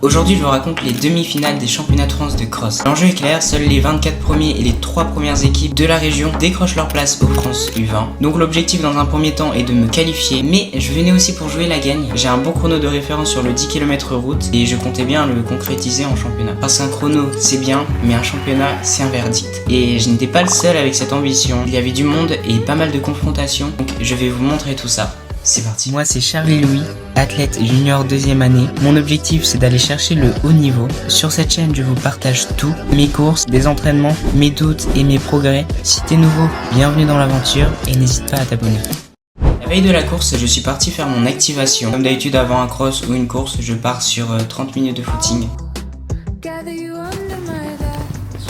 Aujourd'hui, je vous raconte les demi-finales des championnats de France de cross. L'enjeu est clair, seuls les 24 premiers et les 3 premières équipes de la région décrochent leur place au France U20. Donc l'objectif dans un premier temps est de me qualifier, mais je venais aussi pour jouer la gagne. J'ai un bon chrono de référence sur le 10 km route et je comptais bien le concrétiser en championnat. Parce qu'un chrono, c'est bien, mais un championnat, c'est un verdict. Et je n'étais pas le seul avec cette ambition. Il y avait du monde et pas mal de confrontations, donc je vais vous montrer tout ça. C'est parti. Moi c'est Charlie Louis, athlète junior 2e année. Mon objectif c'est d'aller chercher le haut niveau. Sur cette chaîne je vous partage tout, mes courses, des entraînements, mes doutes et mes progrès. Si t'es nouveau, bienvenue dans l'aventure et n'hésite pas à t'abonner. La veille de la course, je suis parti faire mon activation. Comme d'habitude avant un cross ou une course, je pars sur 30 minutes de footing.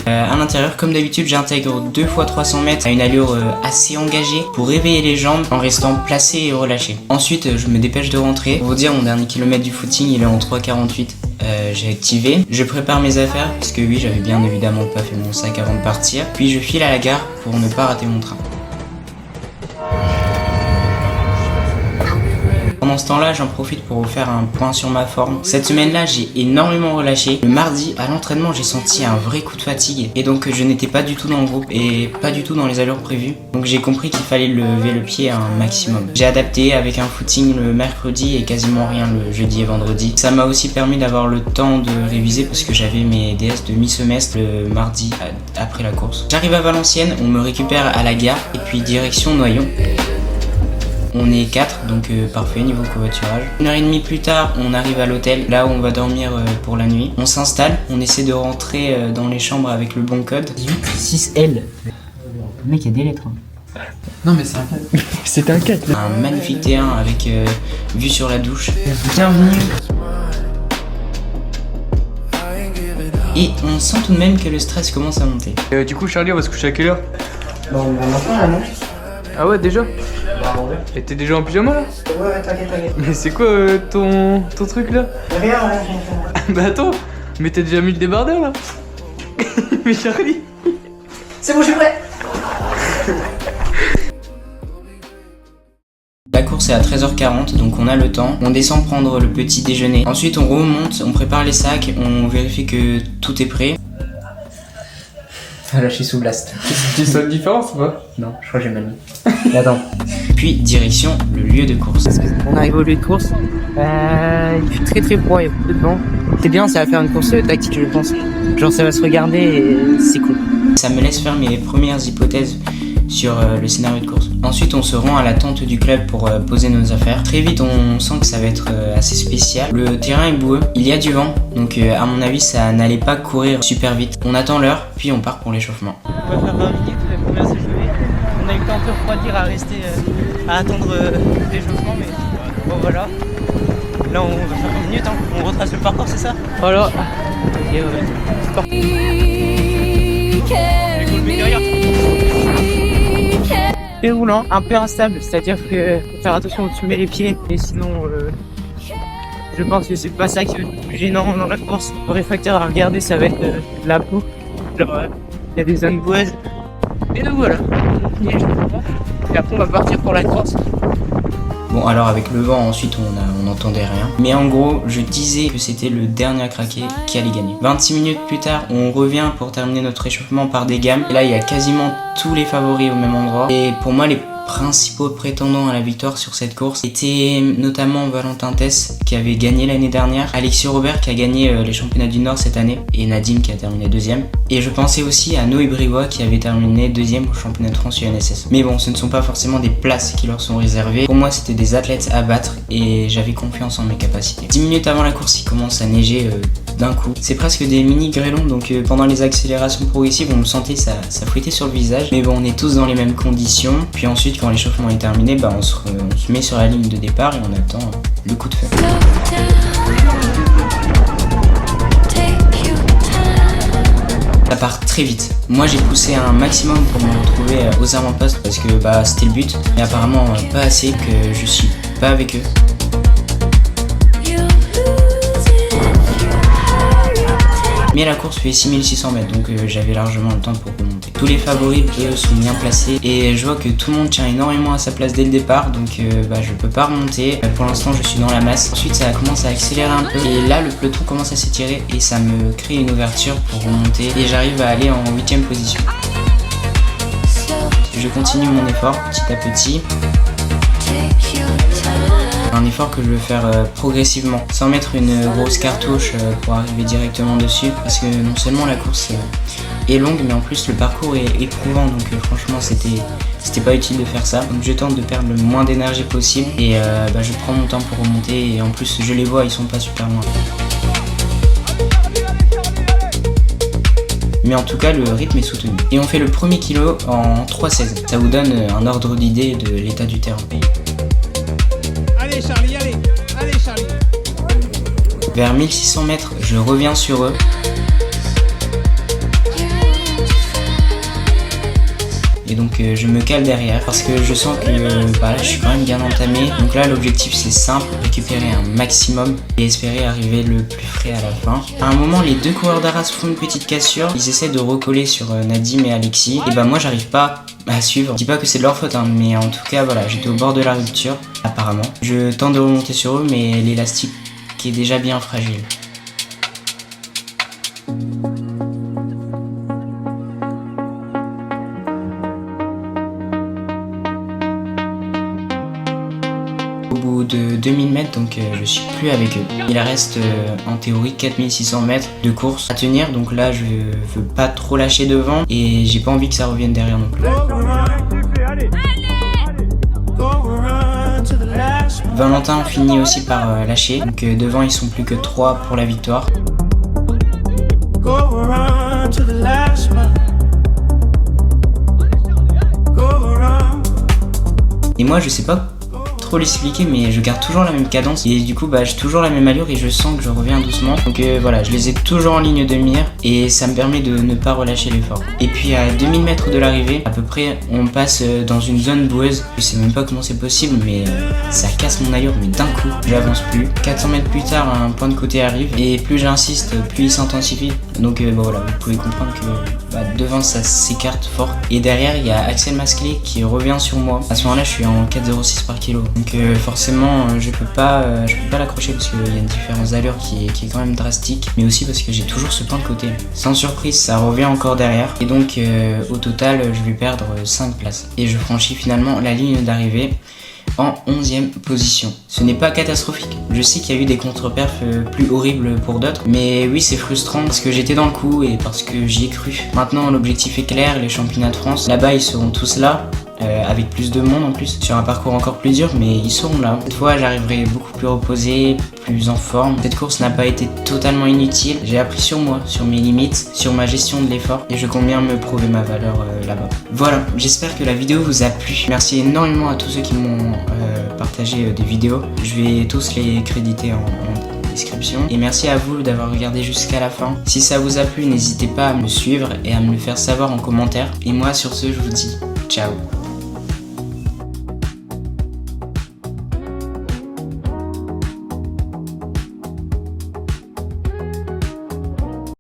À l'intérieur, comme d'habitude, j'intègre 2 fois 300 mètres à une allure assez engagée pour réveiller les jambes en restant placé et relâché. Ensuite, je me dépêche de rentrer. Pour vous dire, mon dernier kilomètre du footing, il est en 3,48. J'ai activé. Je prépare mes affaires, parce que oui, j'avais bien évidemment pas fait mon sac avant de partir. Puis je file à la gare pour ne pas rater mon train. Pendant ce temps-là, j'en profite pour vous faire un point sur ma forme. Cette semaine-là, j'ai énormément relâché. Le mardi, à l'entraînement, j'ai senti un vrai coup de fatigue. Et donc, je n'étais pas du tout dans le groupe et pas du tout dans les allures prévues. Donc, j'ai compris qu'il fallait lever le pied à un maximum. J'ai adapté avec un footing le mercredi et quasiment rien le jeudi et vendredi. Ça m'a aussi permis d'avoir le temps de réviser parce que j'avais mes DS de mi-semestre le mardi après la course. J'arrive à Valenciennes, on me récupère à la gare et puis direction Noyon. On est 4, donc parfait niveau covoiturage. 1h30 plus tard, on arrive à l'hôtel, là où on va dormir pour la nuit. On s'installe, on essaie de rentrer dans les chambres avec le bon code. 18-6L. Le mec, il y a des lettres. Hein. Non mais c'est un 4. C'est un 4. Un magnifique T1 avec vue sur la douche. Bienvenue. Et on sent tout de même que le stress commence à monter. Du coup Charlie, on va se coucher à quelle heure? Bah on va maintenant là, non? Ah ouais déjà? Bah ouais. Et t'es déjà en pyjama là? Ouais, t'inquiète. Mais c'est quoi ton truc là? Rien. Bah attends, mais t'as déjà mis le débardeur là? Mais Charlie! C'est bon, je suis prêt. La course est à 13h40, donc on a le temps. On descend prendre le petit déjeuner. Ensuite on remonte, on prépare les sacs, on vérifie que tout est prêt. Ah là je suis sous blast. Tu sens une différence ou pas? Non, je crois que j'ai mal mis. Attends. Puis direction le lieu de course. On arrive au lieu de course. Il fait très très froid, il y a beaucoup de vent. C'est bien, ça va faire une course tactique, je pense. Genre ça va se regarder et c'est cool. Ça me laisse faire mes premières hypothèses sur le scénario de course. Ensuite on se rend à la tente du club pour poser nos affaires. Très vite on sent que ça va être assez spécial. Le terrain est boueux, il y a du vent, donc à mon avis ça n'allait pas courir super vite. On attend l'heure, puis on part pour l'échauffement. On va faire 20 minutes, les premières échauffées. On a eu le temps un peu refroidir à rester, à attendre l'échauffement, mais bon voilà. Là on va faire 20 minutes, hein. On retrace le parcours, c'est ça? Voilà. Ok, ouais. C'est parti. C'est roulant, un peu instable, c'est-à-dire que faut faire attention où tu mets les pieds, et sinon je pense que c'est pas ça qui va être le plus gênant dans la course. Le réfractaire à regarder, ça va être la peau. Genre il y a des zones boueuses. Et donc voilà. Et après on va partir pour la course. Bon alors avec le vent ensuite on n'entendait rien. Mais en gros je disais que c'était le dernier à craquer qui allait gagner. 26 minutes plus tard on revient pour terminer notre échauffement par des gammes. Et là il y a quasiment tous les favoris au même endroit. Et pour moi les principaux prétendants à la victoire sur cette course étaient notamment Valentin Tess qui avait gagné l'année dernière, Alexis Robert qui a gagné les championnats du Nord cette année et Nadim qui a terminé 2e. Et je pensais aussi à Noé Brivois qui avait terminé 2e au championnat de France UNSS. Mais bon, ce ne sont pas forcément des places qui leur sont réservées. Pour moi c'était des athlètes à battre et j'avais confiance en mes capacités. 10 minutes avant la course il commence à neiger d'un coup. C'est presque des mini grêlons, donc pendant les accélérations progressives on me sentait ça fouettait sur le visage. Mais bon, on est tous dans les mêmes conditions. Puis ensuite quand l'échauffement est terminé, bah on se met sur la ligne de départ et on attend le coup de feu. Ça part très vite. Moi j'ai poussé un maximum pour me retrouver aux avant-postes parce que bah c'était le but. Mais apparemment pas assez, que je suis pas avec eux. mais la course fait 6600 mètres, donc j'avais largement le temps pour remonter. Tous les favoris, eux, sont bien placés et je vois que tout le monde tient énormément à sa place dès le départ, donc je peux pas remonter. Pour l'instant, je suis dans la masse. Ensuite, ça commence à accélérer un peu et là, le peloton commence à s'étirer et ça me crée une ouverture pour remonter et j'arrive à aller en 8ème position. Je continue mon effort petit à petit. Un effort que je veux faire progressivement, sans mettre une grosse cartouche pour arriver directement dessus, parce que non seulement la course est longue, mais en plus le parcours est éprouvant, donc franchement c'était pas utile de faire ça. Donc je tente de perdre le moins d'énergie possible et je prends mon temps pour remonter et en plus je les vois, ils sont pas super loin. Mais en tout cas le rythme est soutenu. Et on fait le premier kilo en 3,16. Ça vous donne un ordre d'idée de l'état du terrain. Allez Charlie, allez Charlie. Vers 1600 mètres, je reviens sur eux. Et donc je me cale derrière parce que je sens que là je suis quand même bien entamé. Donc là l'objectif c'est simple, récupérer un maximum et espérer arriver le plus frais à la fin. À un moment les deux coureurs d'Arras font une petite cassure, ils essaient de recoller sur Nadim et Alexis. Et moi j'arrive pas à suivre. Je dis pas que c'est de leur faute mais en tout cas voilà, j'étais au bord de la rupture apparemment. Je tente de remonter sur eux mais l'élastique est déjà bien fragile. Au bout de 2000 mètres, donc je suis plus avec eux. Il reste en théorie 4600 mètres de course à tenir, donc là je veux pas trop lâcher devant et j'ai pas envie que ça revienne derrière non plus. Valentin finit aussi par lâcher, donc devant ils sont plus que 3 pour la victoire. Et moi je sais pas trop l'expliquer mais je garde toujours la même cadence et du coup j'ai toujours la même allure et je sens que je reviens doucement, donc voilà, je les ai toujours en ligne de mire et ça me permet de ne pas relâcher l'effort. Et puis à 2000 mètres de l'arrivée à peu près, on passe dans une zone boueuse, je sais même pas comment c'est possible mais ça casse mon allure, mais d'un coup j'avance plus. 400 mètres plus tard un point de côté arrive et plus j'insiste plus il s'intensifie, donc voilà, vous pouvez comprendre que devant ça s'écarte fort et derrière il y a Axel Masclé qui revient sur moi. À ce moment là je suis en 4,06 par kilo, donc forcément je peux pas l'accrocher parce qu'il y a une différence d'allure qui est quand même drastique, mais aussi parce que j'ai toujours ce point de côté. Sans surprise ça revient encore derrière et donc au total je vais perdre 5 places et je franchis finalement la ligne d'arrivée en 11e position. Ce n'est pas catastrophique, je sais qu'il y a eu des contre-perfs plus horribles pour d'autres, mais oui c'est frustrant parce que j'étais dans le coup et parce que j'y ai cru. Maintenant l'objectif est clair, les championnats de France, là-bas ils seront tous là, avec plus de monde en plus, sur un parcours encore plus dur, mais ils seront là. Cette fois j'arriverai beaucoup plus reposé, plus en forme. Cette course n'a pas été totalement inutile, j'ai appris sur moi, sur mes limites, sur ma gestion de l'effort et je compte bien me prouver ma valeur là-bas. Voilà, j'espère que la vidéo vous a plu. Merci énormément à tous ceux qui m'ont partagé des vidéos, je vais tous les créditer en description et merci à vous d'avoir regardé jusqu'à la fin. Si ça vous a plu, n'hésitez pas à me suivre et à me le faire savoir en commentaire et moi sur ce je vous dis ciao.